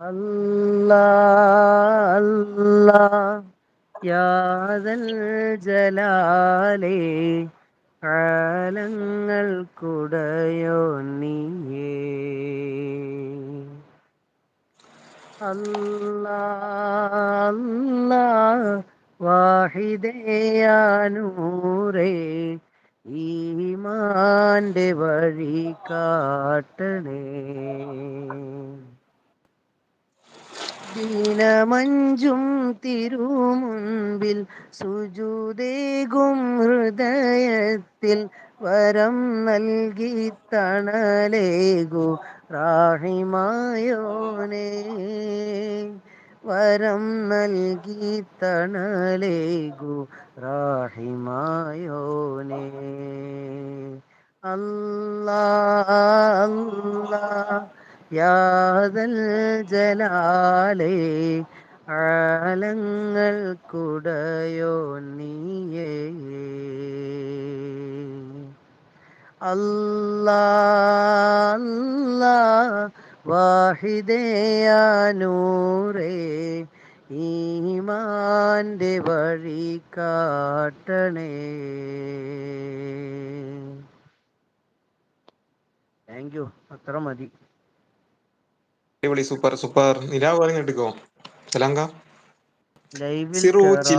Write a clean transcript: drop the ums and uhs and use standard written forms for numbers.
الله الله يا ذا الجلال ആലങ്ങൾക്കുടയോൻ നീയേ അല്ലാ അല്ലാ വാഹിദയാനൂറേ ഈമാന്റെ വഴി കാട്ടണേ ദീനമഞ്ചും തിരുമുൻപിൽ സുജൂദേകും ഹൃദയത്തിൽ വരം നൽകി തണലേകു റാഹിമായോനേ വരം നൽകി തണലേകു റാഹിമായോനേ അല്ലാ അല്ലാ യാദൽ ജലാലേ ആലങ്ങൾക്കുടയോ നീയേ അല്ലാ അല്ലാ വാഹിദയാനൂറേ ഈമാന്റെ വഴി കാട്ടണേ. താങ്ക് യു, അത്ര മതി. അടിപൊളി, സൂപ്പർ സൂപ്പർ. നിലാവ് പറഞ്ഞു കേട്ടിക്കോ. സലാങ്ക ലൈവിൽ സിറു കയറാം.